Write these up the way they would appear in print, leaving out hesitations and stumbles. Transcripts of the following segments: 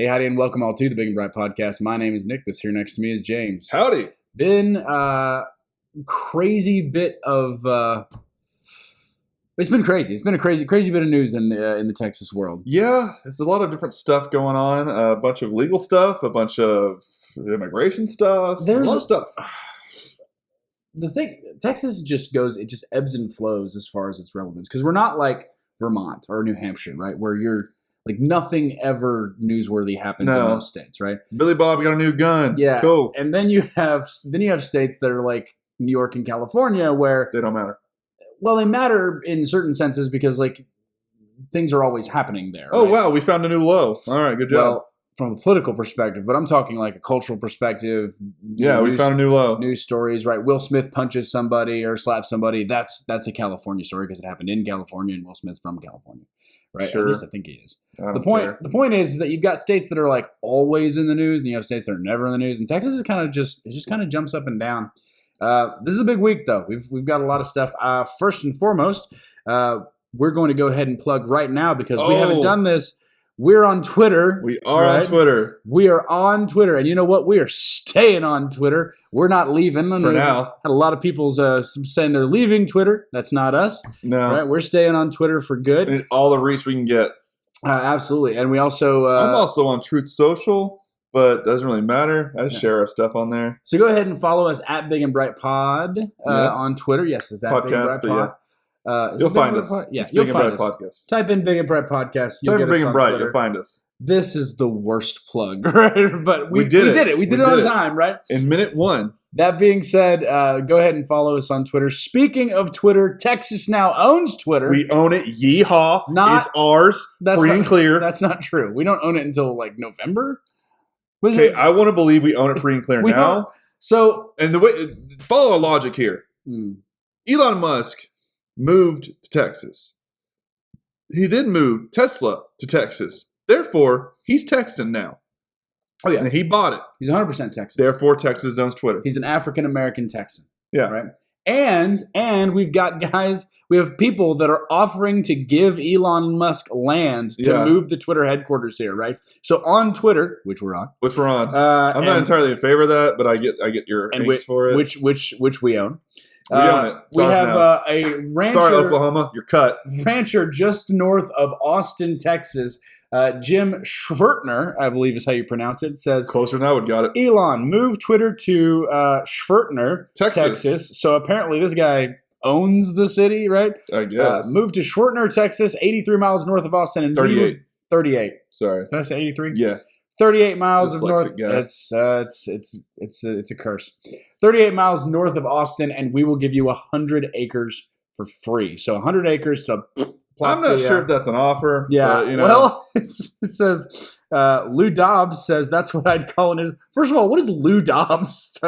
Hey, howdy, and welcome all to the Big and Bright Podcast. My name is Nick. This here next to me is James. Howdy. Been crazy bit of. It's been crazy. It's been a crazy bit of news in the Texas world. Yeah, there's a lot of different stuff going on. A bunch of legal stuff, a bunch of immigration stuff, There's a lot of stuff. The thing, Texas just ebbs and flows as far as its relevance because we're not like Vermont or New Hampshire, right? Where you're like nothing ever newsworthy happens in those states, right? Billy Bob got a new gun. Yeah, cool. And then you have states that are like New York and California where They don't matter. well, they matter in certain senses because like things are always happening there. Oh right? wow, we found a new low. All right, good job. Well, from a political perspective, but I'm talking like a cultural perspective. Yeah, we found a new low. News stories, right? Will Smith punches somebody or slaps somebody. That's a California story because it happened in California and Will Smith's from California, right? Sure. At least I think he is. I The don't care. point is that you've got states that are like always in the news, and you have states that are never in the news. And Texas is kind of just kind of jumps up and down. This is a big week though. We've got a lot of stuff. First and foremost, we're going to go ahead and plug right now because we haven't done this. We're on Twitter. We are on Twitter. We are on Twitter. And you know what? We are staying on Twitter. We're not leaving. For now. Had a lot of people saying they're leaving Twitter. That's not us. No. Right? We're staying on Twitter for good. And all the reach we can get. Absolutely. And we also... I'm also on Truth Social, but it doesn't really matter. I just share our stuff on there. So go ahead and follow us at Big and Bright Pod on Twitter. Yes, it's at Big and Bright Pod. You'll find us. Yeah, it's Big and Bright Podcast. Type in Big and Bright Podcast. Type in Big and Bright. You'll find us. This is the worst plug, right? But we did it. We did it on time, right? In minute one. That being said, go ahead and follow us on Twitter. Speaking of Twitter, Texas now owns Twitter. We own it. Yeehaw. It's ours. Free and clear. That's not true. We don't own it until like November. Okay, I want to believe we own it free and clear now. So, and the way follow our logic here. Elon Musk moved to Texas. He then moved Tesla to Texas. Therefore, he's Texan now. Oh, yeah. And he bought it. He's 100% Texan. Therefore, Texas owns Twitter. He's an African-American Texan. Yeah. Right? And we've got we have people that are offering to give Elon Musk land to move the Twitter headquarters here, right? So on Twitter, which we're on. I'm not entirely in favor of that, but I get your angst for it. Which we own. We own it. We have a rancher. Sorry, Oklahoma, you're cut. Rancher just north of Austin, Texas. Jim Schwertner, I believe is how you pronounce it, says closer than I would got it. Elon, move Twitter to Schwertner, Texas. So apparently this guy owns the city, right? I guess. Move to Schwertner, Texas, 83 miles north of Austin. And 38. 38. Sorry. Did I say 83? Yeah. 38 miles of north. Guy. It's a curse. 38 miles north of Austin, and we will give you 100 acres for free. So 100 acres to. I'm not sure if that's an offer. Yeah. But, well, it says Lou Dobbs says that's what I'd call it. First of all, what is Lou Dobbs?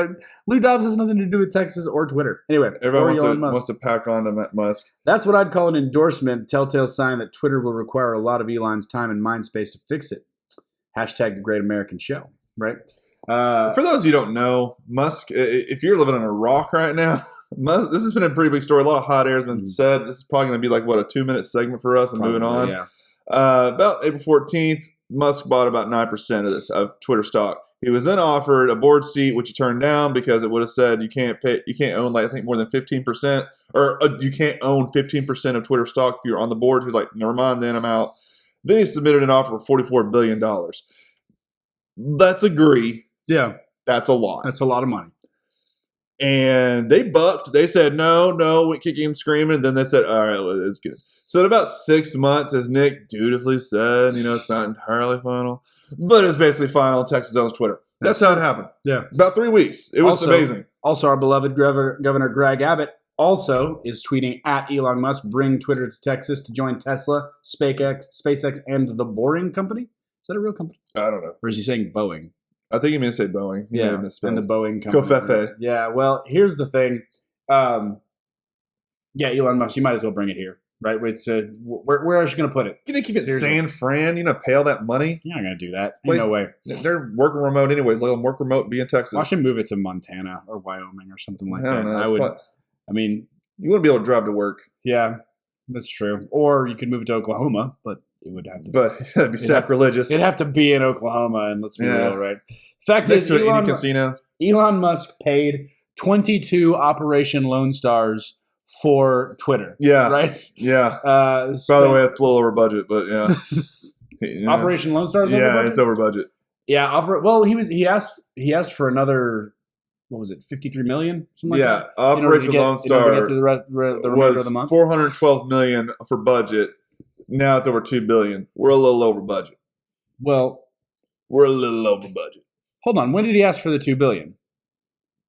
Lou Dobbs has nothing to do with Texas or Twitter. Anyway, everyone wants to pack on to Musk. That's what I'd call an endorsement, telltale sign that Twitter will require a lot of Elon's time and mind space to fix it. Hashtag the Great American Show, right? For those of you who don't know, Musk, if you're living on a rock right now, this has been a pretty big story. A lot of hot air has been said. This is probably going to be like, a 2-minute segment for us and moving on. Yeah. About April 14th, Musk bought about 9% of Twitter stock. He was then offered a board seat, which he turned down because it would have said you can't own I think more than 15%, or you can't own 15% of Twitter stock if you're on the board. He was like, never mind, then I'm out. Then he submitted an offer for $44 billion. Let's agree. Yeah. That's a lot. That's a lot of money. And they bucked. They said, no, went kicking and screaming. And then they said, all right, well, it's good. So in about 6 months, as Nick dutifully said, it's not entirely final, but it's basically final. Texas owns Twitter. That's how it happened. Yeah. About 3 weeks. It was amazing. Also, our beloved Governor Greg Abbott also is tweeting at Elon Musk, bring Twitter to Texas to join Tesla, SpaceX, and the Boring Company. Is that a real company? I don't know. Or is he saying Boeing? I think he meant to say Boeing. He and the Boeing company. Go Fefe. Yeah, well, here's the thing. Elon Musk, you might as well bring it here, right? It's where else are you going to put it? You gonna keep it San Fran? Pay all that money? You're not going to do that. No way. They're working remote anyways. Let them work remote, be in Texas. I should move it to Montana or Wyoming or something like that. I don't know. You wouldn't be able to drive to work. Yeah, that's true. Or you could move it to Oklahoma, but it would have to. But it'd be sacrilegious. It'd have to be in Oklahoma, and let's be real, right? Fact Next is, to an Indian casino. Elon Musk paid 22 Operation Lone Stars for Twitter. Yeah. Right? Yeah. By the way, it's a little over budget, but yeah. Operation Lone Stars over budget? It's over budget. Yeah. Well, he asked for another, what was it, 53 million? Something like that? Operation Lone Star the remainder of the month? 412 million for budget. Now it's over 2 billion. We're a little over budget. Well, we're a little over budget. Hold on. When did he ask for the 2 billion?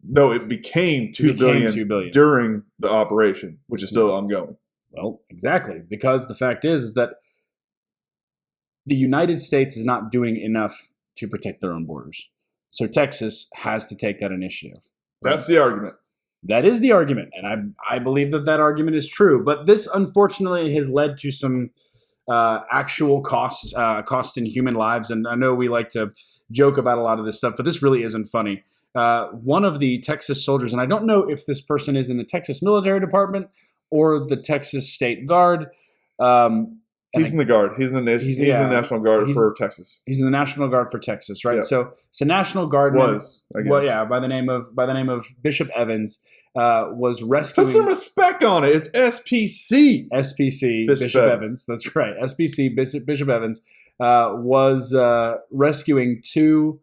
No, it became 2 billion during the operation, which is still ongoing. Well, exactly. Because the fact is that the United States is not doing enough to protect their own borders. So Texas has to take that initiative. Right? That's the argument. That is the argument. And I believe that argument is true. But this, unfortunately, has led to some actual cost in human lives. And I know we like to joke about a lot of this stuff, but this really isn't funny. One of the Texas soldiers, and I don't know if this person is in the Texas Military Department or the Texas State Guard. He's in the Guard. He's in the National Guard for Texas. He's in the National Guard for Texas, right? Yep. So it's a National Guard. I guess. Well, yeah, by the name of Bishop Evans, was rescuing. Put some respect on it. It's SPC. SPC Bishop Evans. That's right. SPC Bishop Evans was rescuing 2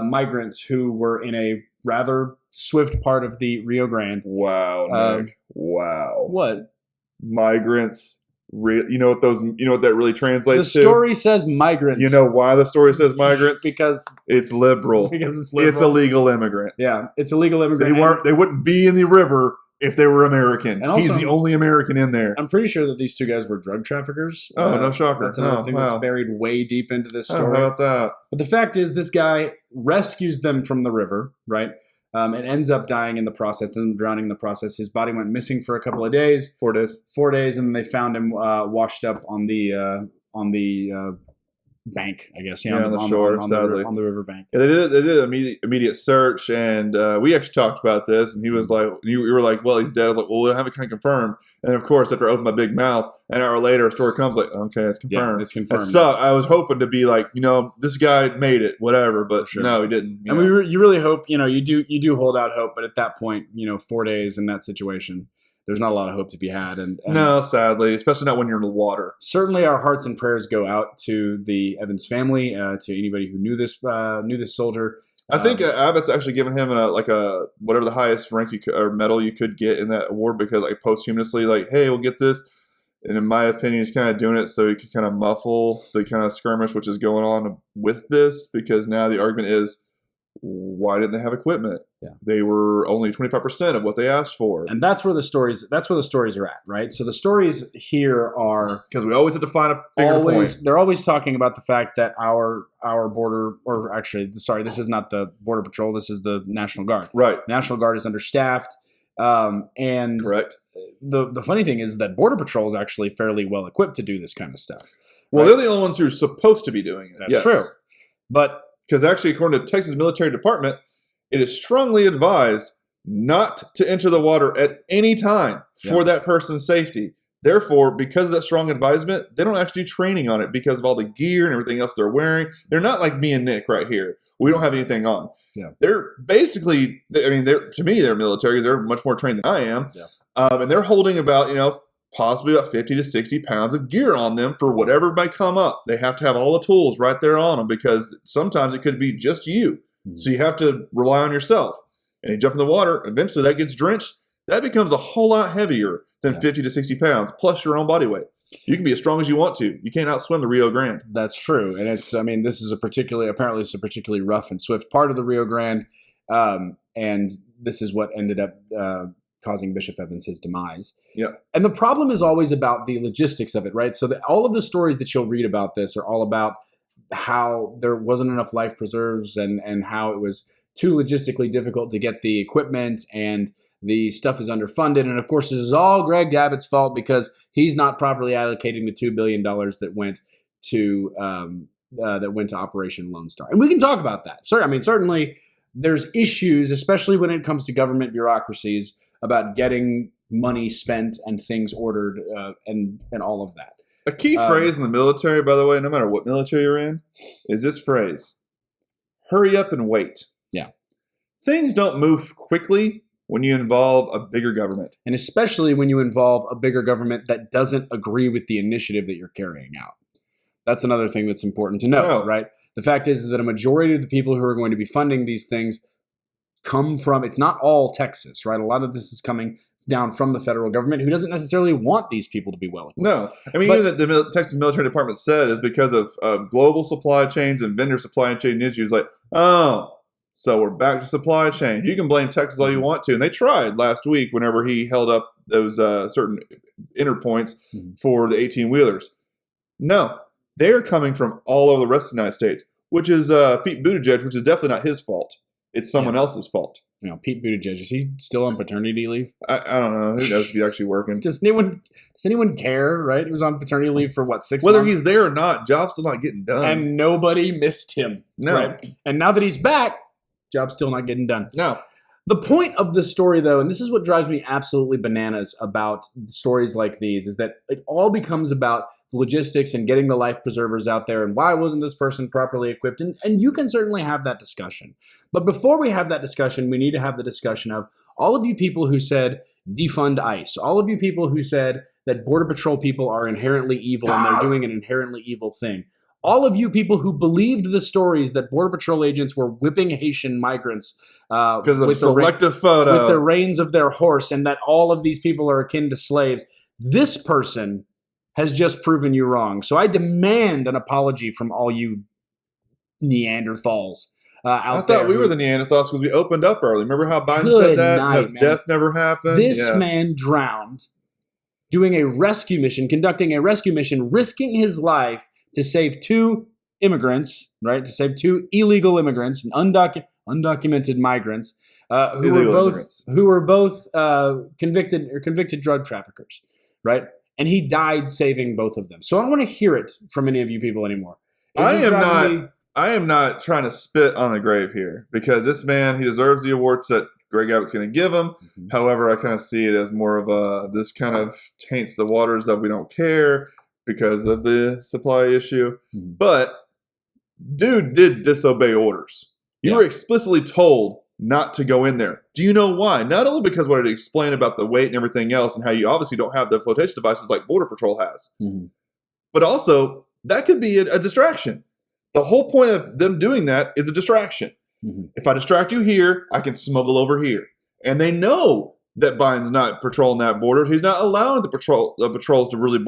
migrants who were in a rather swift part of the Rio Grande. Wow, Nick. Wow. What? Migrants. You know what that really translates to? The story says migrants. You know why the story says migrants? Because it's liberal. Because it's liberal. It's a legal immigrant. Yeah, it's a legal immigrant. They wouldn't be in the river if they were American. And also, he's the only American in there. I'm pretty sure that these 2 guys were drug traffickers. Oh, no shocker. That's another thing that's buried way deep into this story. How about that? But the fact is, this guy rescues them from the river, right? And ends up dying in the process and drowning in the process. His body went missing for a couple of days. 4 days. 4 days, and then they found him washed up on the bank, I guess. On the shore, sadly. On the river bank. Yeah, they did an immediate search, and we actually talked about this, and he was like, you were like, well, he's dead. I was like, well, we don't have it kind of confirmed. And of course, after I opened my big mouth, an hour later, a story comes like, okay, it's confirmed. Yeah, it's confirmed. That sucked. I was hoping to be like, this guy made it, whatever, but no, he didn't. And you really hope, you do hold out hope, but at that point, 4 days in that situation, there's not a lot of hope to be had. And no, sadly, especially not when you're in the water. Certainly, our hearts and prayers go out to the Evans family, to anybody who knew this soldier. I think Abbott's actually given him a whatever the highest rank or medal you could get in that award, because like posthumously, like, hey, we'll get this. And in my opinion, he's kind of doing it so he could kind of muffle the kind of skirmish which is going on with this, because now the argument is, why didn't they have equipment? Yeah. They were only 25% of what they asked for. And that's where the stories are at, right? So the stories here are, because we always have to find a bigger point. They're always talking about the fact that our border, or actually, sorry, this is not the Border Patrol, this is the National Guard. Right. National Guard is understaffed. And correct. The funny thing is that Border Patrol is actually fairly well equipped to do this kind of stuff. Well, they're the only ones who are supposed to be doing it. That's true. But because actually, according to Texas Military Department, it is strongly advised not to enter the water at any time for that person's safety. Therefore, because of that strong advisement, they don't actually do training on it because of all the gear and everything else they're wearing. They're not like me and Nick right here. We don't have anything on. Yeah. They're basically, to me, they're military. They're much more trained than I am. Yeah. And they're holding about, possibly about 50 to 60 pounds of gear on them for whatever might come up. They have to have all the tools right there on them, because sometimes it could be just you. Mm-hmm. So you have to rely on yourself. And you jump in the water, eventually that gets drenched. That becomes a whole lot heavier than 50 to 60 pounds, plus your own body weight. You can be as strong as you want to. You can't outswim the Rio Grande. That's true. And this is apparently it's a particularly rough and swift part of the Rio Grande. And this is what ended up causing Bishop Evans his demise. Yeah. And the problem is always about the logistics of it, right? So all of the stories that you'll read about this are all about how there wasn't enough life preserves and how it was too logistically difficult to get the equipment, and the stuff is underfunded. And of course, this is all Greg Abbott's fault because he's not properly allocating the $2 billion that went to Operation Lone Star. And we can talk about that. Certainly there's issues, especially when it comes to government bureaucracies, about getting money spent and things ordered and all of that. A key phrase in the military, by the way, no matter what military you're in, is this phrase: "Hurry up and wait." Yeah. Things don't move quickly when you involve a bigger government. And especially when you involve a bigger government that doesn't agree with the initiative that you're carrying out. That's another thing that's important to know, right? The fact is that a majority of the people who are going to be funding these things come from, it's not all Texas, right? A lot of this is coming down from the federal government, who doesn't necessarily want these people to be well equipped. No. I mean, even the Texas Military Department said is because of global supply chains and vendor supply chain issues. Like, oh, so we're back to supply chain. You can blame Texas all you want to. And they tried last week whenever he held up those certain inner points for the 18-wheelers. No, they're coming from all over the rest of the United States, which is Pete Buttigieg, which is definitely not his fault. It's someone else's fault. You know, Pete Buttigieg, is he still on paternity leave? I don't know. Who knows if he's actually working? Does anyone care, right? He was on paternity leave for what, 6 months? Whether he's there or not, job's still not getting done. And nobody missed him. No. Right? And now that he's back, job's still not getting done. No. The point of the story, though, and this is what drives me absolutely bananas about stories like these, is that it all becomes about logistics and getting the life preservers out there and why wasn't this person properly equipped? And you can certainly have that discussion. But before we have that discussion, we need to have the discussion of all of you people who said defund ICE, all of you people who said that Border Patrol people are inherently evil and they're doing an inherently evil thing. All of you people who believed the stories that Border Patrol agents were whipping Haitian migrants because of selective photo with the reins of their horse, and that all of these people are akin to slaves. This person has just proven you wrong. So I demand an apology from all you Neanderthals out there. I thought we were the Neanderthals because we opened up early. Remember how Biden said that? Those deaths never happened? This man drowned doing a rescue mission, conducting a rescue mission, risking his life to save 2 immigrants, right? To save 2 illegal immigrants and undocumented migrants who were both convicted drug traffickers, right? And he died saving both of them. So I don't want to hear it from any of you people anymore. I am not trying to spit on a grave here, because this man, he deserves the awards that Greg Abbott's going to give him. Mm-hmm. However, I kind of see it as more of this kind of taints the waters that we don't care because of the supply issue. Mm-hmm. But dude did disobey orders. You were explicitly told not to go in there. Do you know why? Not only because what I explained about the weight and everything else and how you obviously don't have the flotation devices like Border Patrol has, but also that could be a distraction. The whole point of them doing that is a distraction. Mm-hmm. If I distract you here, I can smuggle over here. And they know that Biden's not patrolling that border. He's not allowing the patrols to really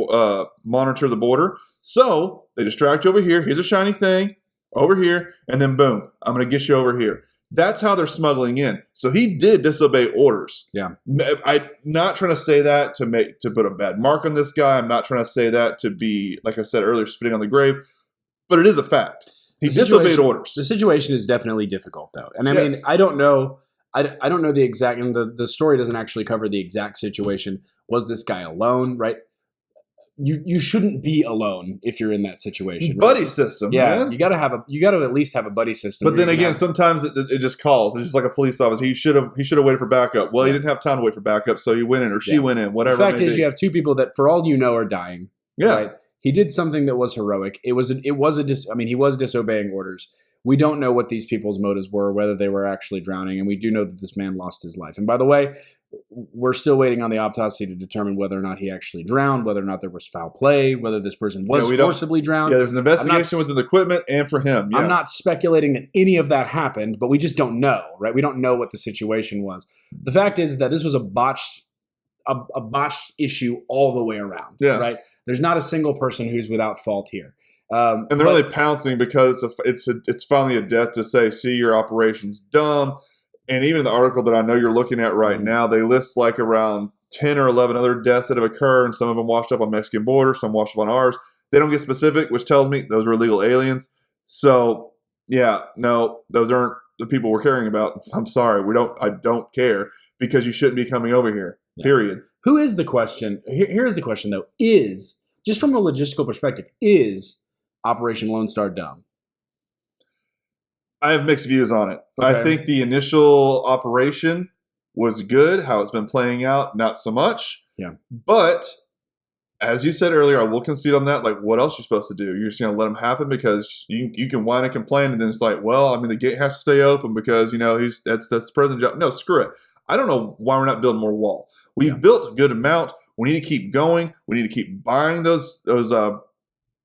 monitor the border. So they distract you over here. Here's a shiny thing over here. And then boom, I'm going to get you over here. That's how they're smuggling in. So he did disobey orders. Yeah. I'm not trying to say that to put a bad mark on this guy. I'm not trying to say that to be, like I said earlier, spitting on the grave. But it is a fact. He disobeyed orders. The situation is definitely difficult, though. And I mean, I don't know. I don't know the exact, and the story doesn't actually cover the exact situation. Was this guy alone, right? You shouldn't be alone if you're in that situation. Buddy right? system, yeah. man. You got to at least have a buddy system. But then again, sometimes it just calls. It's just like a police officer. He should have waited for backup. Well, he didn't have time to wait for backup, so he went in or she went in. Whatever. The fact is, you have 2 people that, for all you know, are dying. Yeah. Right? He did something that was heroic. He was disobeying orders. We don't know what these people's motives were, whether they were actually drowning, and we do know that this man lost his life. And by the way, we're still waiting on the autopsy to determine whether or not he actually drowned, whether or not there was foul play, whether this person was forcibly drowned. Yeah, there's an investigation with the equipment and for him. Yeah. I'm not speculating that any of that happened, but we just don't know, right? We don't know what the situation was. The fact is that this was a botched issue all the way around, right? There's not a single person who's without fault here. And they're really pouncing because it's finally a death to say, see, your operation's dumb. And even in the article that I know you're looking at right now, they list like around 10 or 11 other deaths that have occurred, and some of them washed up on Mexican border, some washed up on ours. They don't get specific, which tells me those are illegal aliens. So, yeah, no, those aren't the people we're caring about. I'm sorry, I don't care, because you shouldn't be coming over here, period. Who is the question? Here's the question, though. Is, just from a logistical perspective, is Operation Lone Star dumb? I have mixed views on it. Okay. I think the initial operation was good. How it's been playing out, not so much. Yeah. But as you said earlier, I will concede on that. Like, what else are you supposed to do? You're just going to let him happen because you can whine and complain, and then it's like, well, I mean, the gate has to stay open because that's the president's job. No, screw it. I don't know why we're not building more wall. We've built a good amount. We need to keep going. We need to keep buying those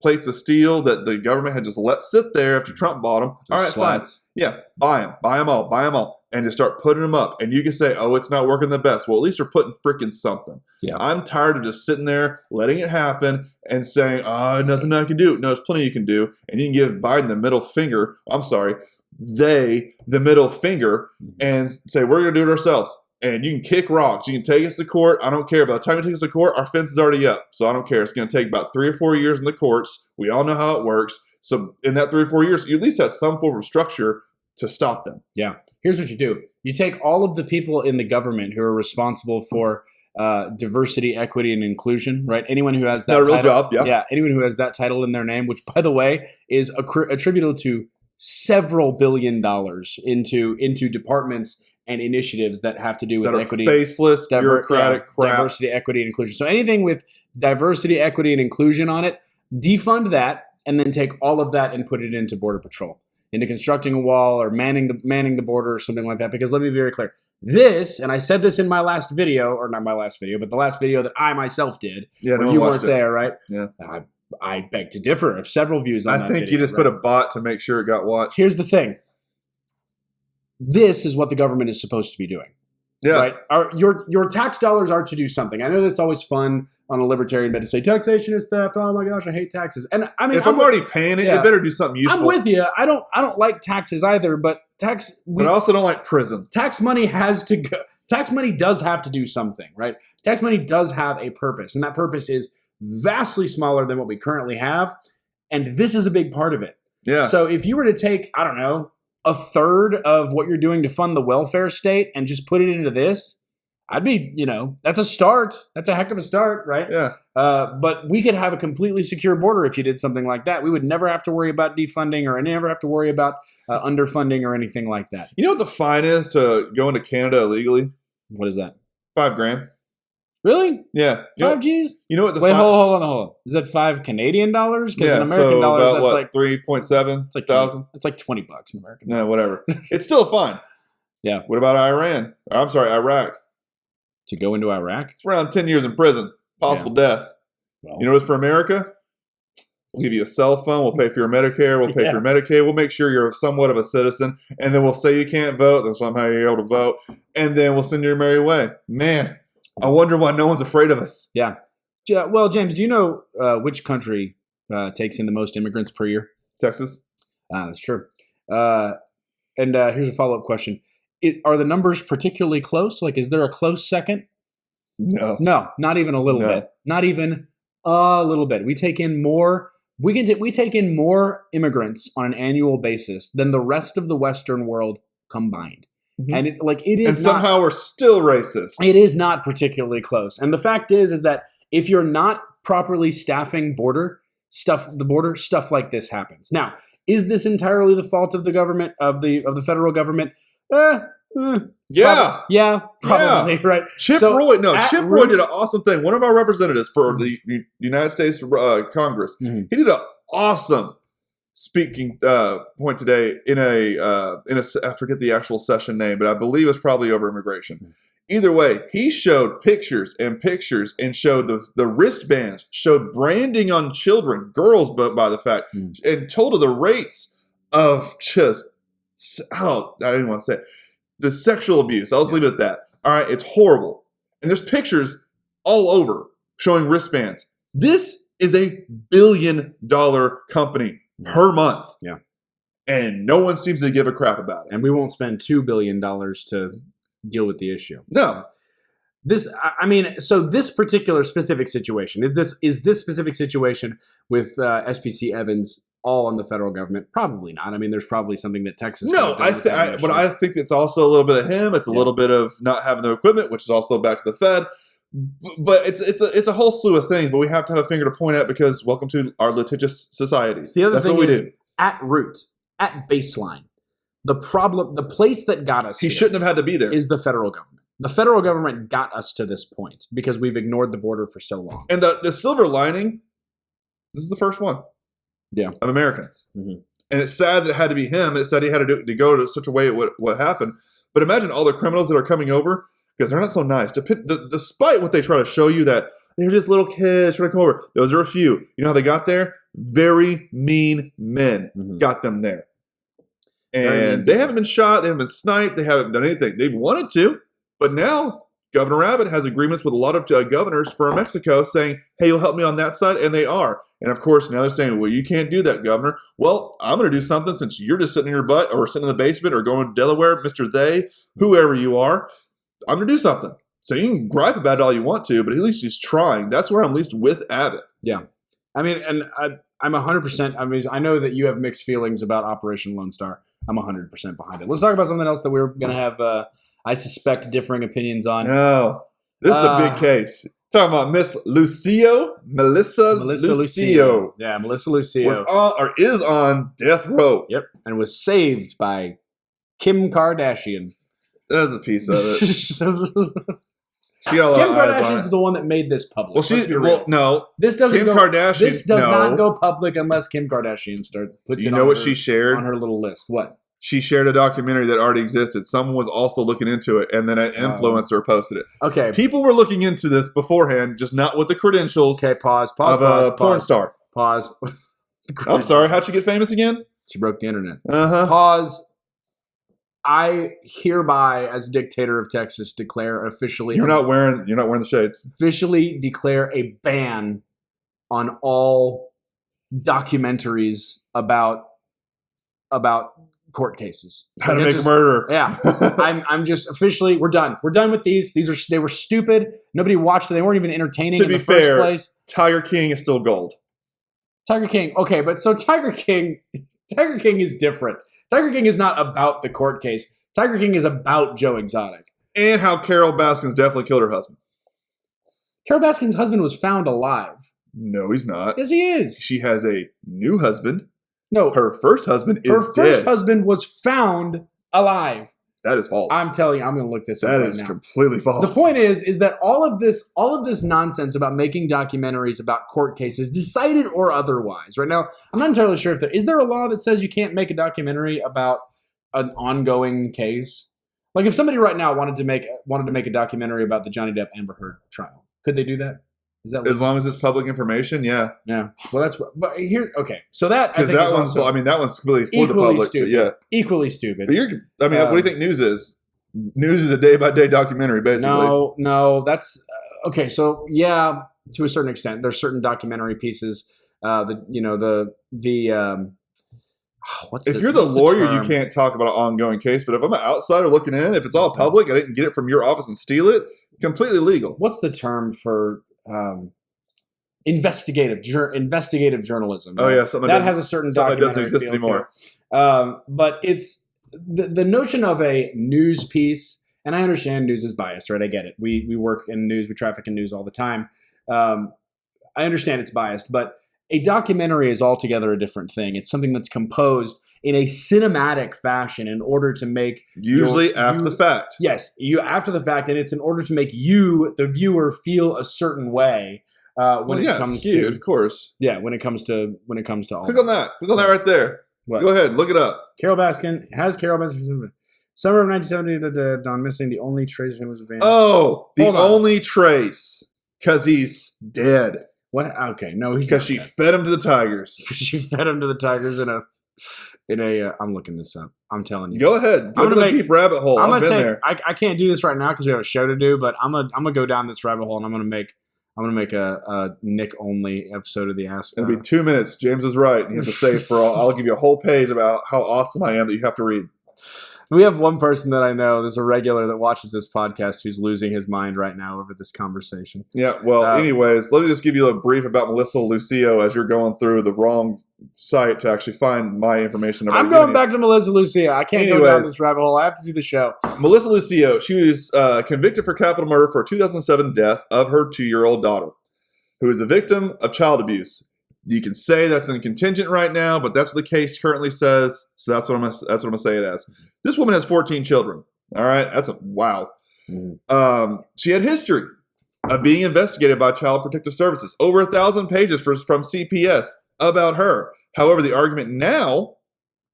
plates of steel that the government had just let sit there after Trump bought them. All right, fine. Yeah, buy them all, and just start putting them up. And you can say, oh, it's not working the best. Well, at least they're putting freaking something. Yeah. I'm tired of just sitting there, letting it happen, and saying, oh, nothing I can do. No, there's plenty you can do. And you can give Biden the middle finger. I'm sorry, the middle finger, and say, we're going to do it ourselves. And you can kick rocks. You can take us to court. I don't care. By the time you take us to court, our fence is already up. So I don't care. It's going to take about 3 or 4 years in the courts. We all know how it works. So in that 3 or 4 years, you at least have some form of structure to stop them. Yeah. Here's what you do. You take all of the people in the government who are responsible for diversity, equity, and inclusion, right? Anyone who has that Not a real title, job, yeah. Yeah, anyone who has that title in their name, which, by the way, is attributable to several $billion into departments and initiatives that have to do with That are equity, faceless, bureaucratic crap. diversity, equity, and inclusion. So anything with diversity, equity, and inclusion on it, defund that, and then take all of that and put it into Border Patrol, into constructing a wall or manning the border or something like that. Because let me be very clear. This, and I said this in my last video, or not my last video, but the last video that I myself did, Yeah, where no you one weren't watched it. there, right? Yeah. I beg to differ. I have several views on that I think video, you just right? put a bot to make sure it got watched. Here's the thing. This is what the government is supposed to be doing. Yeah. Right? Your tax dollars are to do something. I know that's always fun on a libertarian bed to say taxation is theft. Oh my gosh, I hate taxes. And I mean, If I'm already paying it, yeah. it better do something useful. I'm with you. I don't like taxes either, but But I also don't like prison. tax money has to go. Tax money does have to do something, right? Tax money does have a purpose, and that purpose is vastly smaller than what we currently have, and this is a big part of it. Yeah. So if you were to take, I don't know, a third of what you're doing to fund the welfare state and just put it into this, I'd be, that's a start. That's a heck of a start, right? Yeah. But we could have a completely secure border if you did something like that. We would never have to worry about defunding or never have to worry about underfunding or anything like that. You know what the fine is to go into Canada illegally? What is that? $5,000. Really? Yeah. You know, 5 G's? you know what the Wait, fine? hold on. Is that $5 Canadian? Because Yeah. in American So dollars, about that's what? like 3.7 it's like thousand. It's like $20 in American. No, whatever. It's still a fine. Yeah. What about Iran? I'm sorry, Iraq. To go into Iraq? It's around 10 years in prison, possible death. Well, You know what's for America? We'll give you a cell phone. We'll pay for your Medicare. We'll pay for your Medicaid. We'll make sure you're somewhat of a citizen. And then we'll say you can't vote. Then somehow you're able to vote. And then we'll send you your merry way. Man, I wonder why no one's afraid of us. Yeah. Well, James, do you know which country takes in the most immigrants per year? Texas? That's true. And here's a follow-up question. Are the numbers particularly close? Like, is there a close second? No. No, not even a little No. bit. Not even a little bit. We take in more. We take in more immigrants on an annual basis than the rest of the Western world combined. Mhm. And it is And somehow we're still racist. it is not particularly close. And the fact is that if you're not properly staffing the border stuff like this happens. Now, is this entirely the fault of the government of the federal government? Yeah. Yeah, probably, right. Chip So, Roy at did an root- awesome thing. One of our representatives for the United States Congress, Mhm. he did an awesome speaking point today in a I forget the actual session name, but I believe it's probably over immigration. Either way, he showed pictures and showed the wristbands, showed branding on children, girls, but by the fact, and told of the rates of just I didn't want to say it. The sexual abuse. I'll just leave it at that. All right, it's horrible. And there's pictures all over showing wristbands. This is a $1 billion company per month. Yeah. And no one seems to give a crap about it. And we won't spend $2 billion to deal with the issue. No. So this particular specific situation, is this specific situation with SPC Evans all on the federal government? Probably not. I mean, there's probably something that Texas. No, could have done with that but issue. I think it's also a little bit of him. It's a little bit of not having the equipment, which is also back to the Fed. But it's a whole slew of things. But we have to have a finger to point at because welcome to our litigious society. The other That's thing what we is, do. at root, at baseline, the place that got us He here shouldn't have had to be there. is the federal government. the federal government got us to this point because we've ignored the border for so long. And the silver lining, this is the first one. Yeah. Of Americans. Mhm. And it's sad that it had to be him. It said he had to go to such a way what happened. But imagine all the criminals that are coming over because they're not so nice. Despite what they try to show you that they're just little kids trying to come over. Those are a few. You know how they got there? Very mean men got them there. And they haven't been shot. They haven't been sniped. They haven't done anything. They've wanted to. But now Governor Abbott has agreements with a lot of governors for Mexico saying, hey, you'll help me on that side. And they are. And of course, now they're saying, well, you can't do that, Governor. Well, I'm going to do something since you're just sitting in your butt or sitting in the basement or going to Delaware, Mr. They, whoever you are. I'm going to do something. So you can gripe about it all you want to, but at least he's trying. That's where I'm at least with Abbott. Yeah. I mean, and I'm 100%. I mean, I know that you have mixed feelings about Operation Lone Star. I'm 100% behind it. Let's talk about something else that we're going to have, I suspect, differing opinions on. No. This is a big case. Talking about Miss Lucio, Melissa Lucio. Yeah, Melissa Lucio. Is on death row. Yep, and was saved by Kim Kardashian. That's a piece of it. She got a lot Kim of eyes on Kardashian's it. the one that made this public. No. This doesn't Kim go, Kardashian. This does not go public unless Kim Kardashian puts it on what her, she shared on her little list. What? She shared a documentary that already existed. Someone was also looking into it, and then an influencer posted it. Okay. People were looking into this beforehand, just not with the credentials Okay, pause of a porn star. Pause. I'm sorry, how'd she get famous again? She broke the internet. Uh-huh. Pause. I hereby, as dictator of Texas, declare officially. You're not wearing the shades. Officially declare a ban on all documentaries about court cases. How to make a murderer. Yeah. I'm just officially, we're done. We're done with these. They were stupid. Nobody watched it. They weren't even entertaining in the first place. Tiger King is still gold. Tiger King. Okay, but so Tiger King is different. Tiger King is not about the court case. Tiger King is about Joe Exotic. And how Carol Baskins definitely killed her husband. Carol Baskins' husband was found alive. No, he's not. Yes, he is. She has a new husband. No. Her first husband is dead. Her first husband was found alive. That is false. I'm telling you, I'm going to look this up right now. That is completely false. The point is that all of this nonsense about making documentaries about court cases, decided or otherwise, right now, I'm not entirely sure if is there a law that says you can't make a documentary about an ongoing case? Like if somebody right now wanted to make a documentary about the Johnny Depp Amber Heard trial, could they do that? Is that as long as it's public information? Yeah. Yeah. Well, but here, okay. So that because that one's, that one's completely for the public. Stupid. Yeah. Equally stupid. But what do you think news is? News is a day-by-day documentary, basically. No, that's okay. So yeah, to a certain extent, there's certain documentary pieces. What's if you're the lawyer, you can't talk about an ongoing case. But if I'm an outsider looking in, if it's all public, I didn't get it from your office and steal it, completely legal. What's the term for investigative journalism? Right? Oh yeah, that has a certain documentary that doesn't exist anymore. But it's the notion of a news piece, and I understand news is biased, right? I get it. We work in news, we traffic in news all the time. I understand it's biased, but a documentary is altogether a different thing. It's something that's composed in a cinematic fashion in order to make after the fact. Yes, after the fact, and it's in order to make you, the viewer, feel a certain way when it comes to, of course. Yeah, when it comes to all. Click on that. Click on that right there. What? Go ahead, look it up. Carol Baskin Summer of 1970. Don missing the only trace of him was van. Oh, the only trace because he's dead. What? Okay, no, he's because she fed him to the tigers. She fed him to the tigers in a. I'm looking this up. I'm telling you. Go ahead. Go to the deep rabbit hole. I've been there. I can't do this right now because we have a show to do. But I'm gonna go down this rabbit hole and I'm gonna make a Nick only episode of the Ask. It'll be 2 minutes. James is right. And you have to say I'll give you a whole page about how awesome I am that you have to read. We have one person that I know, there's a regular that watches this podcast who's losing his mind right now over this conversation. Yeah, well, anyways, let me just give you a brief about Melissa Lucio as you're going through the wrong site to actually find my information. I'm going back to Melissa Lucio. I can't go down this rabbit hole. I have to do the show. Melissa Lucio, she was convicted for capital murder for a 2007 death of her 2-year-old daughter, who is a victim of child abuse. You can say that's in contingent right now, but that's what the case currently says. So that's what I'm gonna say it as. This woman has 14 children. All right, wow. She had history of being investigated by Child Protective Services. Over 1,000 pages from CPS about her. However, the argument now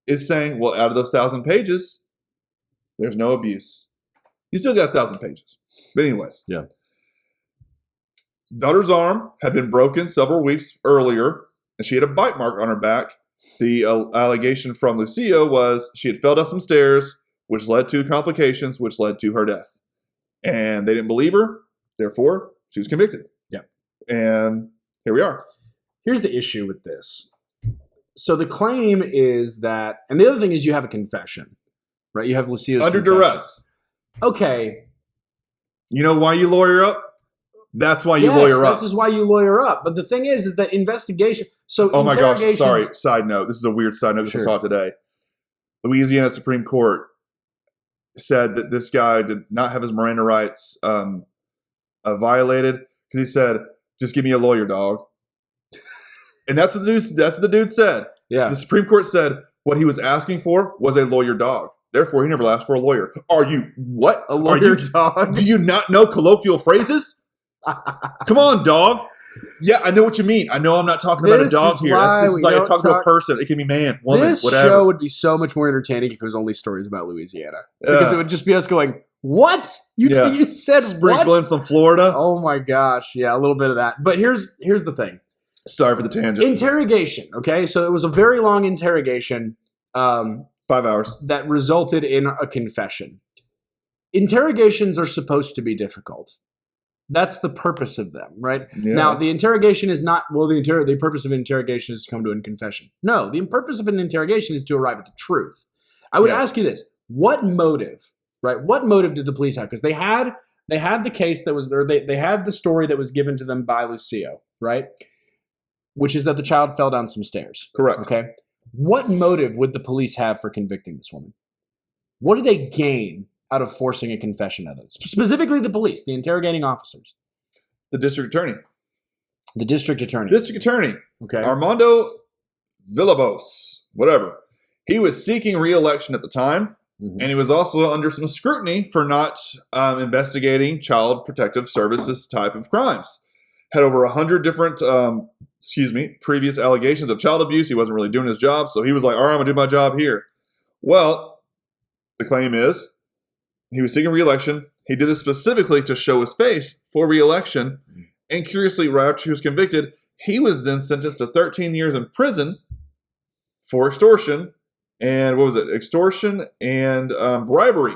is saying, well, out of those 1,000 pages, there's no abuse. You still got 1,000 pages. But anyways. Yeah. Daughter's arm had been broken several weeks earlier, and she had a bite mark on her back. The allegation from Lucio was she had fell down some stairs, which led to complications, which led to her death. And they didn't believe her. Therefore, she was convicted. Yeah. And here we are. Here's the issue with this. So the claim is that, and the other thing is you have a confession, right? You have Lucio's Under confession. duress. Okay. You know why you lawyer up? That's why you lawyer up. This is why you lawyer up. But the thing is that investigation. So oh my gosh! interrogations- Sorry. Side note. This is a weird side note. Sure. I saw it today. Louisiana Supreme Court said that this guy did not have his Miranda rights violated because he said, "Just give me a lawyer, dog." And that's what the dude said. Yeah. The Supreme Court said what he was asking for was a lawyer dog. Therefore, he never asked for a lawyer. Are you what? A lawyer dog? Do you not know colloquial phrases? Come on, dog. Yeah, I know what you mean. I know I'm not talking about a dog here. This is like talking to a person. It can be man, woman, this whatever. show would be so much more entertaining if it was only stories about Louisiana. Because it would just be us going, what? You said sprinkling what? some Florida. Oh my gosh. Yeah, a little bit of that. But here's the thing. Sorry for the tangent. Interrogation, okay? So it was a very long interrogation 5 hours. that resulted in a confession. Interrogations are supposed to be difficult. That's the purpose of them, right? Yeah. Now, the interrogation is not, well, the purpose of an interrogation is to come to a confession. No, the purpose of an interrogation is to arrive at the truth. I would ask you this. What motive, right? What motive did the police have? Because they had the case that was, or they had the story that was given to them by Lucio, right? Which is that the child fell down some stairs. Correct. Okay. What motive would the police have for convicting this woman? What do they gain out of forcing a confession out of it? Specifically the police, the interrogating officers. The district attorney. The district attorney. District attorney. Okay. Armando Villalobos. Whatever. He was seeking re-election at the time, and he was also under some scrutiny for not investigating Child Protective Services type of crimes. Had over 100 different, previous allegations of child abuse. He wasn't really doing his job, so he was like, all right, I'm going to do my job here. Well, the claim is he was seeking re-election. He did this specifically to show his face for re-election. And curiously, right after he was convicted, he was then sentenced to 13 years in prison for extortion. And what was it? Extortion and bribery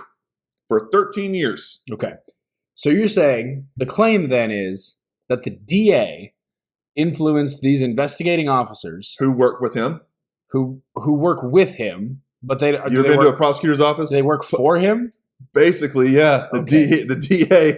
for 13 years. Okay. So you're saying the claim then is that the DA influenced these investigating officers Who worked with him. who work with him, but they You ever been to a prosecutor's office? do they work for him? Basically, yeah. The Okay. DA.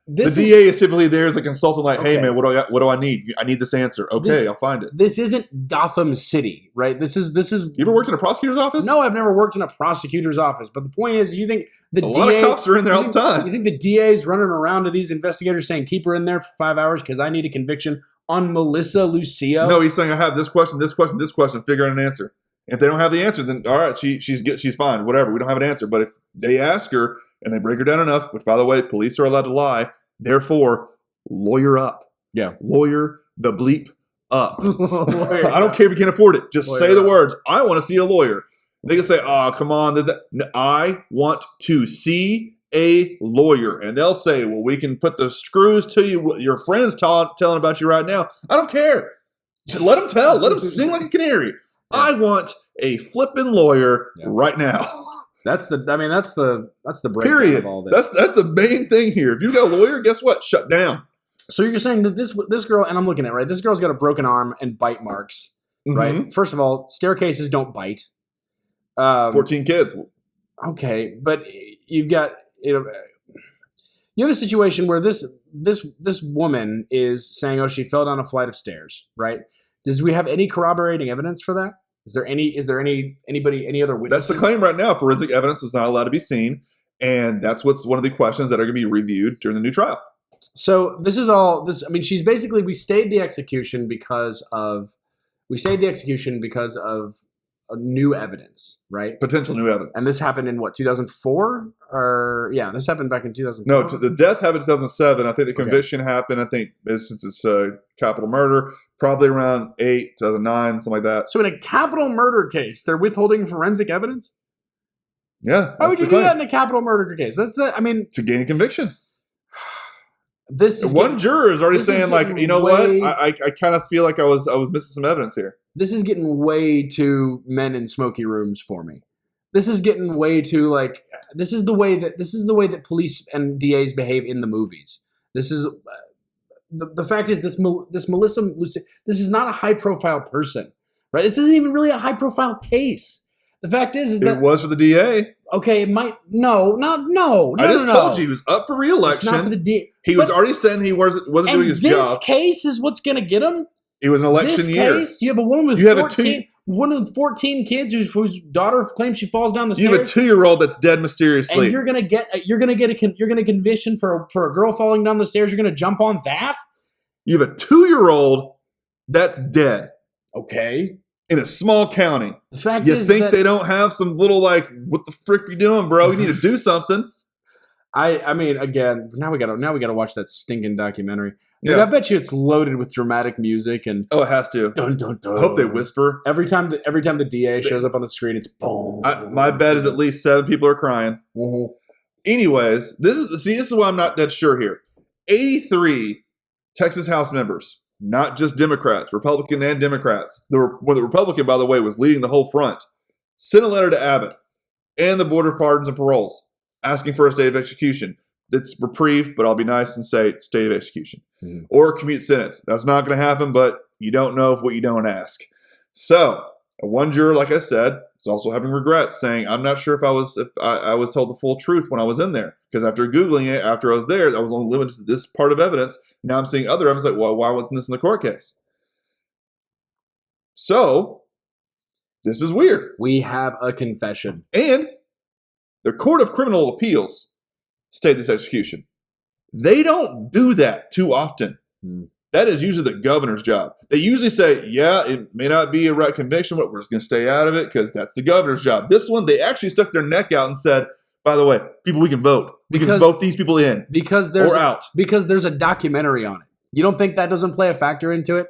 The DA is typically there as a consultant, like, hey Okay. man, what do I need? I need this answer. Okay, I'll find it. This isn't Gotham City, right? This is. You ever worked in a prosecutor's office? No, I've never worked in a prosecutor's office. But the point is, you think the A DA? lot of cops are in there all you the think- time. You think the DA is running around to these investigators saying, "Keep her in there for 5 hours because I need a conviction on Melissa Lucio"? No, he's saying I have this question, figure out an answer. If they don't have the answer, then all right, she's fine, whatever. We don't have an answer. But if they ask her and they break her down enough, which by the way, police are allowed to lie, therefore, lawyer up. Yeah. Lawyer the bleep up. Lawyer I don't up. care if you can't afford it. Just Lawyer say the up. words. I want to see a lawyer. They can say, oh, come on. I want to see a lawyer. And they'll say, well, we can put the screws to you. What your friend's telling about you right now. I don't care. Just let them tell. Let them sing like a canary. Yeah. I want a flipping lawyer right now. That's the breakdown Period. of all this. That's the main thing here. If you got a lawyer, guess what? Shut down. So you're saying that this girl, and I'm looking at it, right? This girl's got a broken arm and bite marks, right? Mhm. First of all, staircases don't bite. 14 kids. Okay, but you've got you have a situation where this woman is saying, "Oh, she fell down a flight of stairs," right? Does we have any corroborating evidence for that? Is there any other witnesses? That's the claim right now. Forensic evidence was not allowed to be seen. And that's what's one of the questions that are going to be reviewed during the new trial. So this is all this. I mean, she's basically we stayed the execution because of new evidence, right? Potential new evidence. And this happened in what, 2004? Or yeah, this happened back in 2004. No, the death happened in 2007. I think the conviction happened. I think since it's capital murder, probably around 2009, something like that. So in a capital murder case, they're withholding forensic evidence. Yeah, Why would you do that in a capital murder case? I mean, to gain a conviction. This is one juror is already saying, like, you know what? I kind of feel like I was missing some evidence here. This is getting way too men in smoky rooms for me. This is getting way too like. This is the way that police and DAs behave in the movies. This is the fact is this Melissa Lucy. This is not a high profile person, right? This isn't even really a high profile case. The fact is that it was for the DA. Okay, it might no. I just told you he was up for re-election. It's not for the DA. He was already saying he wasn't doing his job. This case is what's going to get him. It was an election year. Case, you have a woman with 14 kids whose daughter claims she falls down the stairs. You have a 2-year-old that's dead mysteriously. And you're gonna conviction for a girl falling down the stairs. You're gonna jump on that. You have a 2-year-old that's dead. Okay. In a small county. The fact you is think that they don't have some little like, what the frick are you doing, bro? You need to do something. I mean, again, now we gotta watch that stinking documentary. Yeah. Like, I bet you it's loaded with dramatic music and it has to. Dun, dun, dun. I hope they whisper every time the DA shows up on the screen. It's boom. My bet is at least 7 people are crying. Mm-hmm. Anyways, this is why I'm not dead sure here. 83 Texas House members, not just Democrats, Republican and Democrats. The Republican, by the way, was leading the whole front. Sent a letter to Abbott and the Board of Pardons and Paroles asking for a state of execution. It's reprieve, but I'll be nice and say state of execution. Mm-hmm. Or commute sentence. That's not going to happen, but you don't know what you don't ask. So, one juror, like I said, is also having regrets, saying, I'm not sure if I was told the full truth when I was in there. Because after Googling it, after I was there, I was only limited to this part of evidence. Now I'm seeing other evidence, like, well, why wasn't this in the court case? So, this is weird. We have a confession. And the Court of Criminal Appeals stayed this execution. They don't do that too often. That is usually the governor's job. They usually say, yeah, it may not be a right conviction, but we're just going to stay out of it because that's the governor's job. This one, they actually stuck their neck out and said, by the way, people, we can vote. We can vote these people in or out. Because there's a documentary on it. You don't think that doesn't play a factor into it?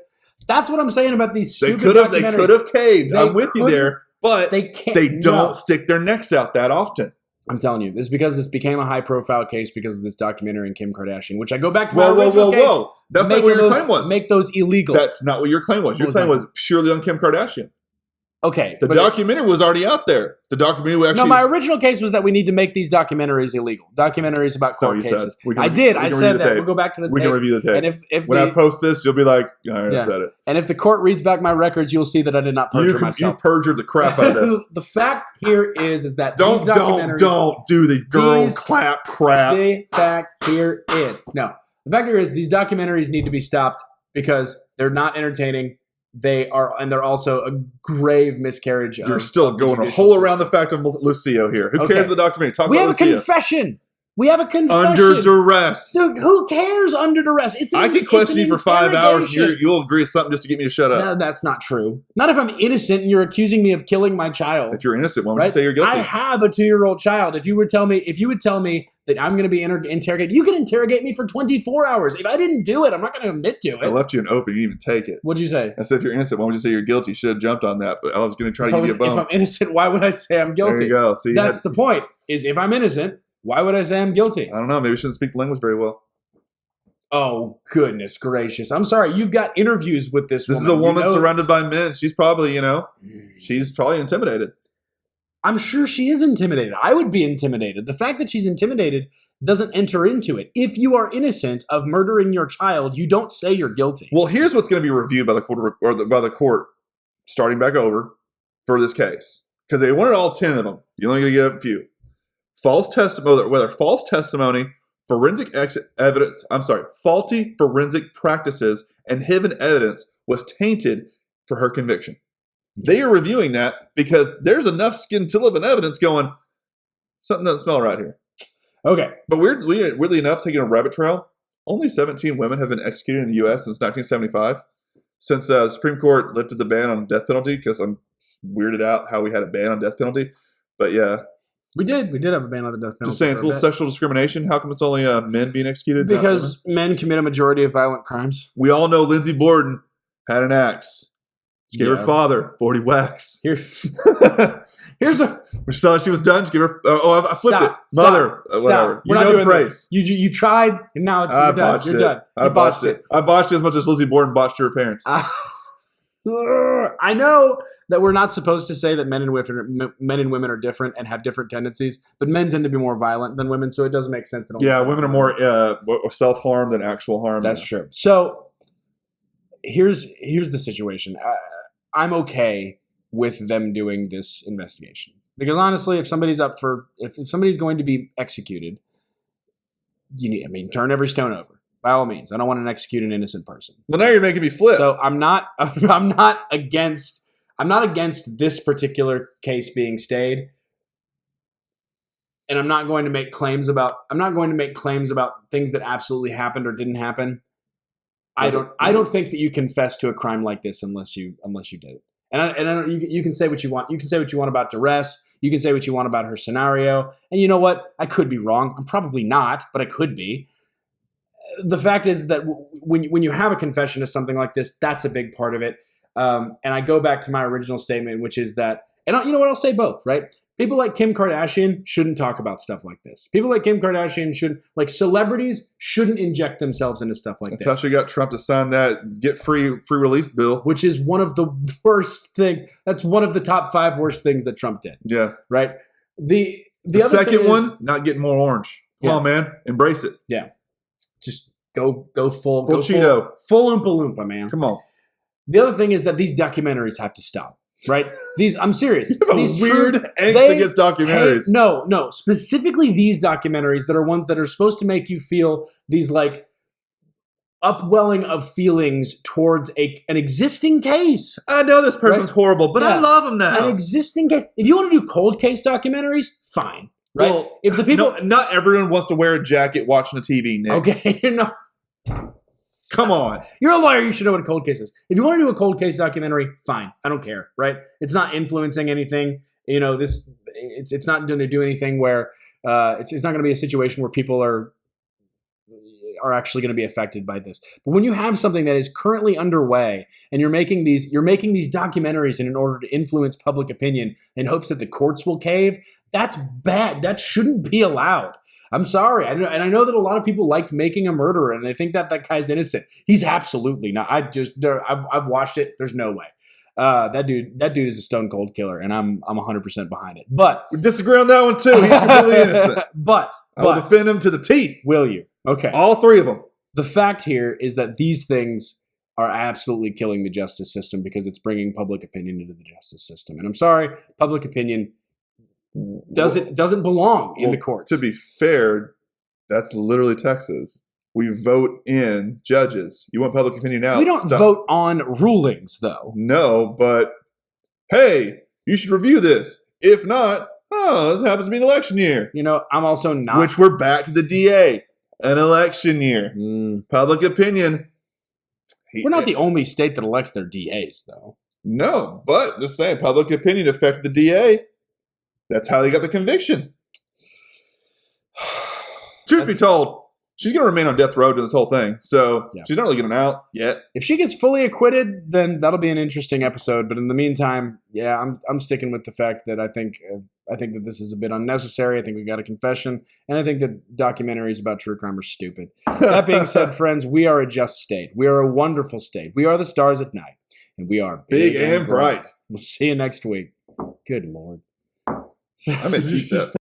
That's what I'm saying about these stupid documentaries. They could have caved. I'm with you there, but they don't stick their necks out that often. I'm telling you, this is because this became a high-profile case because of this documentary and Kim Kardashian, which I go back to my original case. Whoa. That's not what your claim was. Make those illegal. That's not what your claim was. Your claim was purely on Kim Kardashian. Okay. The documentary was already out there. The documentary actually... No, my original case was that we need to make these documentaries illegal. Documentaries about court cases. I did. I said that. We'll go back to the tape. We can review the tape. And if when I post this, you'll be like, all right, I said it. And if the court reads back my records, you'll see that I did not perjure myself. You perjured the crap out of this. The fact here is that don't do the girl clap crap. The fact here is... No. The fact here is these documentaries need to be stopped because they're not entertaining. They're also a grave miscarriage. You're still going a whole around the fact of Lucio here. Who cares about the documentary? Talk about Lucio. We have a confession. Under duress. Dude, who cares under duress? I could question you for 5 hours and you'll agree to something just to get me to shut up. No, that's not true. Not if I'm innocent and you're accusing me of killing my child. If you're innocent, why would you say you're guilty? I have a 2-year-old child. If you would tell me that I'm going to be interrogated, you can interrogate me for 24 hours. If I didn't do it, I'm not going to admit to it. I left you an open. You didn't even take it. What'd you say? I said, if you're innocent, why would you say you're guilty? You should have jumped on that, but I was going to try to give you a bump. If I'm innocent, why would I say I'm guilty? There you go. See, that's the point, is if I'm innocent, why would I say I'm guilty? I don't know. Maybe you shouldn't speak the language very well. Oh, goodness gracious. I'm sorry. You've got interviews with this woman. This is a woman surrounded by men. She's probably, she's probably intimidated. I'm sure she is intimidated. I would be intimidated. The fact that she's intimidated doesn't enter into it. If you are innocent of murdering your child, you don't say you're guilty. Well, here's what's going to be reviewed by the court, by the court starting back over for this case. Because they wanted all 10 of them. You're only going to get a few. False testimony, whether false testimony, faulty forensic practices, and hidden evidence was tainted for her conviction. They are reviewing that because there's enough scintilla evidence going, something doesn't smell right here. Okay. But weirdly enough, taking a rabbit trail, only 17 women have been executed in the U.S. since 1975. Since the Supreme Court lifted the ban on death penalty, because weirded out how we had a ban on death penalty. But yeah, We did have a ban on the death penalty. just saying, it's a little sexual discrimination. How come it's only men being executed? not women? because men commit a majority of violent crimes. We all know Lindsey Borden had an axe. She gave her Yeah. father 40 whacks. Here, here's a When she saw she was done, she gave her. I flipped Stop, it. Mother. stop. Whatever. We're You not know the doing phrase. this. You tried, and now it's I you're done. botched You're it. done. I You botched it. I botched it as much as Lizzie Borden botched her parents. I know that we're not supposed to say that men and women are different and have different tendencies, but men tend to be more violent than women, so it doesn't make sense. Yeah, women are more self-harm than actual harm. That's true. So here's the situation. I'm okay with them doing this investigation because honestly, if somebody's if somebody's going to be executed, turn every stone over by all means. I don't want to execute an innocent person. Well, now you're making me flip. So I'm not against this particular case being stayed. And I'm not going to make claims about things that absolutely happened or didn't happen. I don't think that you confess to a crime like this unless you did it. And you can say what you want. You can say what you want about duress. You can say what you want about her scenario. And you know what? I could be wrong. I'm probably not, but I could be. The fact is that when you have a confession to something like this, that's a big part of it. And I go back to my original statement, which is that, and you know what? I'll say both, right? People like Kim Kardashian shouldn't talk about stuff like this. People like Kim Kardashian celebrities shouldn't inject themselves into stuff like That's this. how she got Trump to sign that get free release bill. Which is one of the worst things. That's one of the top 5 worst things that Trump did, Yeah. right? The The other second thing is, one, not getting more orange. Come Yeah. on, man. Embrace it. just go full Full Cheeto. full Oompa Loompa, man. Come on. The other thing is that these documentaries have to stop, right? I'm serious. You have These a weird true- angst they against documentaries. No. Specifically these documentaries that are ones that are supposed to make you feel these like upwelling of feelings towards an existing case. I know this person's horrible, but I Yeah. love him now. An existing case. If you want to do cold case documentaries, fine. Right? Well, if the people no, not everyone wants to wear a jacket watching the TV, Nick. okay, Come on. you're a lawyer. You should know what a cold case is. If you want to do a cold case documentary, fine. I don't care. Right? It's not influencing anything. It's not going to do anything where it's not going to be a situation where people are actually going to be affected by this. But when you have something that is currently underway and you're making these documentaries in order to influence public opinion in hopes that the courts will cave, that's bad. That shouldn't be allowed. I'm sorry. And I know that a lot of people like making a murderer and they think that guy's innocent. He's absolutely not. I've watched it. There's no way. That dude is a stone cold killer, and I'm 100% behind it. But We disagree on that one, too. He's completely innocent. but I will defend him to the teeth. will you? Okay. All 3 of them. The fact here is that these things are absolutely killing the justice system because it's bringing public opinion into the justice system. And I'm sorry, public opinion doesn't belong in the courts. To be fair, that's literally Texas. We vote in judges. You want public opinion now? We don't vote on rulings, though. No, but hey, you should review this. If not, this happens to be an election year. I'm also not. Which we're back to the DA. An election year. Public opinion. We're not the only state that elects their DAs, though. No, but just saying, public opinion affected the DA. That's how they got the conviction. Truth be told, she's going to remain on death row to this whole thing. So Yeah. she's not really getting out yet. If she gets fully acquitted, then that'll be an interesting episode. But in the meantime, yeah, I'm sticking with the fact that I think that this is a bit unnecessary. I think we got a confession, and I think that documentaries about true crime are stupid. That being said, friends, we are a just state. We are a wonderful state. We are the stars at night, and we are Big and bright. We'll see you next week. Good Lord. I may keep that.